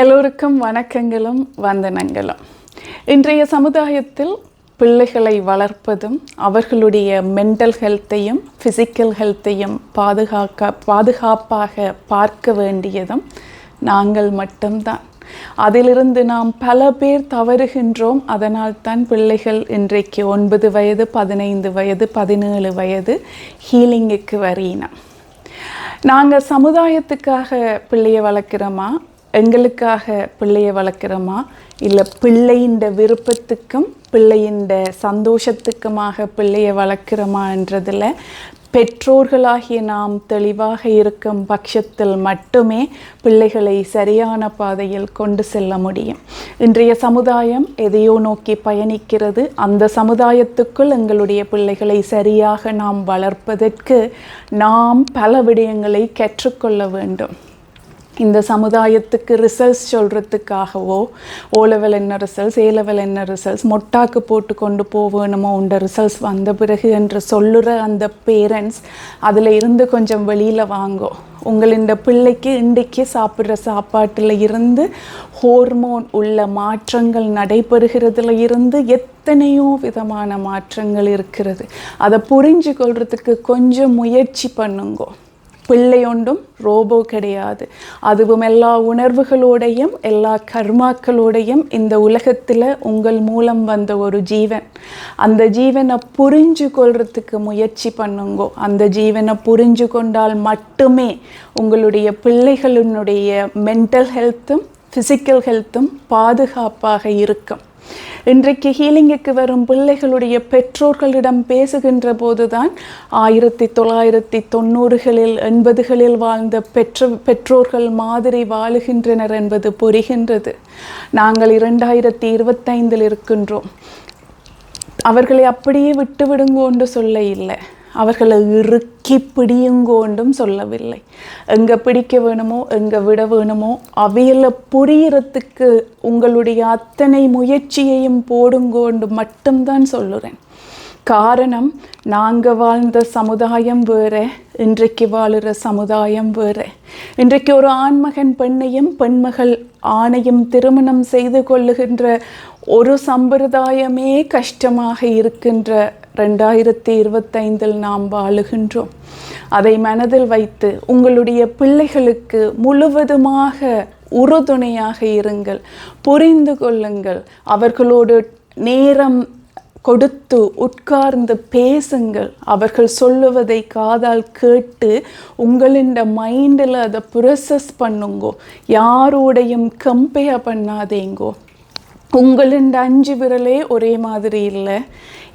எல்லோருக்கும் வணக்கங்களும் வந்தனங்களும். இன்றைய சமுதாயத்தில் பிள்ளைகளை வளர்ப்பதும் அவர்களுடைய மென்டல் ஹெல்த்தையும் ஃபிசிக்கல் ஹெல்த்தையும் பாதுகாப்பாக பார்க்க வேண்டியதும் நாங்கள் மட்டும்தான். அதிலிருந்து நாம் பல பேர் தவறுகின்றோம். அதனால் தான் பிள்ளைகள் இன்றைக்கு 9 வயது, 15 வயது, 17 வயது ஹீலிங்குக்கு வரினா. நாங்கள் சமுதாயத்துக்காக பிள்ளையை வளர்க்குறோமா, எங்களுக்காக பிள்ளையை வளர்க்குறோமா, இல்லை பிள்ளையின் விருப்பத்துக்கும் பிள்ளையின் சந்தோஷத்துக்குமாக பிள்ளையை வளர்க்குறோமான்றதில் பெற்றோர்களாகிய நாம் தெளிவாக இருக்கும் பட்சத்தில் மட்டுமே பிள்ளைகளை சரியான பாதையில் கொண்டு செல்ல முடியும். இன்றைய சமுதாயம் எதையோ நோக்கி பயணிக்கிறது. அந்த சமுதாயத்துக்குள் எங்களுடைய பிள்ளைகளை சரியாக நாம் வளர்ப்பதற்கு நாம் பல விடயங்களை கற்றுக்கொள்ள வேண்டும். இந்த சமுதாயத்துக்கு ரிசல்ட்ஸ் சொல்கிறதுக்காகவோ ஓ லெவல் என்ன ரிசல்ட்ஸ், ஏ லெவல் என்ன ரிசல்ட்ஸ், மொட்டாக்கு போட்டு கொண்டு போவேணுமோ உண்ட ரிசல்ட்ஸ் வந்த பிறகு என்று சொல்லுற அந்த பேரண்ட்ஸ் அதில் இருந்து கொஞ்சம் வெளியில் வாங்கோ. உங்களின் பிள்ளைக்கு இன்றைக்கு சாப்பிட்ற சாப்பாட்டில் இருந்து ஹோர்மோன் உள்ள மாற்றங்கள் நடைபெறுகிறதுல இருந்து எத்தனையோ விதமான மாற்றங்கள் இருக்கிறது. அதை புரிஞ்சு கொள்றதுக்கு கொஞ்சம் முயற்சி பண்ணுங்கோ. பிள்ளை ஒன்றும் ரோபோ கிடையாது. அதுவும் எல்லா உணர்வுகளோடையும் எல்லா கர்மாக்களோடையும் இந்த உலகத்தில் உங்கள் மூலம் வந்த ஒரு ஜீவன். அந்த ஜீவனை புரிஞ்சு கொள்றதுக்கு முயற்சி பண்ணுங்கோ. அந்த ஜீவனை புரிஞ்சு கொண்டால் மட்டுமே உங்களுடைய பிள்ளைகளினுடைய மென்டல் ஹெல்த்தும் ஃபிசிக்கல் ஹெல்த்தும் பாதுகாப்பாக இருக்கும். இன்றைக்கு ஹீலிங்குக்கு வரும் பிள்ளைகளுடைய பெற்றோர்களிடம் பேசுகின்ற போதுதான் 1990களில் 80களில் வாழ்ந்த பெற்றோர்கள் மாதிரி வாழுகின்றனர் என்பது புரிகின்றது. நாங்கள் 2025 இருக்கின்றோம். அவர்களை அப்படியே விட்டு விடுங்கோண்டு சொல்ல இல்லை, அவர்களை இறுக்கி பிடியுங்கோண்டும் சொல்லவில்லை. எங்கே பிடிக்க வேணுமோ எங்கே விட வேணுமோ அவையில் புரியறதுக்கு உங்களுடைய அத்தனை முயற்சியையும் போடுங்கோண்டு மட்டும்தான் சொல்லுறேன். காரணம், நாங்கள் வாழ்ந்த சமுதாயம் வேறு, இன்றைக்கு வாழுற சமுதாயம் வேறு. இன்றைக்கு ஒரு ஆண்மகன் பெண்ணையும் பெண்மகள் ஆணையும் திருமணம் செய்து கொள்ளுகின்ற ஒரு சம்பிரதாயமே கஷ்டமாக இருக்கின்ற 2025 நாம் வாழுகின்றோம். அதை மனதில் வைத்து உங்களுடைய பிள்ளைகளுக்கு முழுவதுமாக உறுதுணையாக இருங்கள், புரிந்து கொள்ளுங்கள், அவர்களோடு நேரம் கொடுத்து உட்கார்ந்து பேசுங்கள். அவர்கள் சொல்லுவதை காதால் கேட்டு உங்களின் மைண்டில் அதை ப்ரொசஸ் பண்ணுங்கோ. யாரோடையும் கம்பேர் பண்ணாதேங்கோ. உங்களின் 5 விரலே ஒரே மாதிரி இல்லை.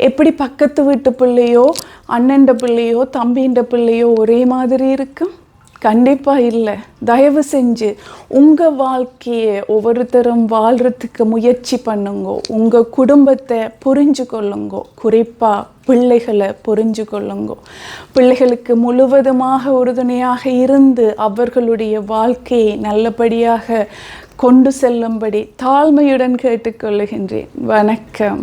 எப்படி பக்கத்து வீட்டு பிள்ளையோ அண்ணன் பிள்ளையோ தம்பின்ற பிள்ளையோ ஒரே மாதிரி இருக்கும்? கண்டிப்பாக இல்லை. தயவு செஞ்சு உங்கள் வாழ்க்கையை ஒவ்வொருத்தரும் வாழ்கிறதுக்கு முயற்சி பண்ணுங்கோ. உங்கள் குடும்பத்தை புரிஞ்சு கொள்ளுங்கோ. குறிப்பாக பிள்ளைகளை புரிஞ்சு கொள்ளுங்கோ. பிள்ளைகளுக்கு முழுவதுமாக உறுதுணையாக இருந்து அவர்களுடைய வாழ்க்கையை நல்லபடியாக கொண்டு செல்லும்படி தாழ்மையுடன் கேட்டுக்கொள்ளுகின்றேன். வணக்கம்.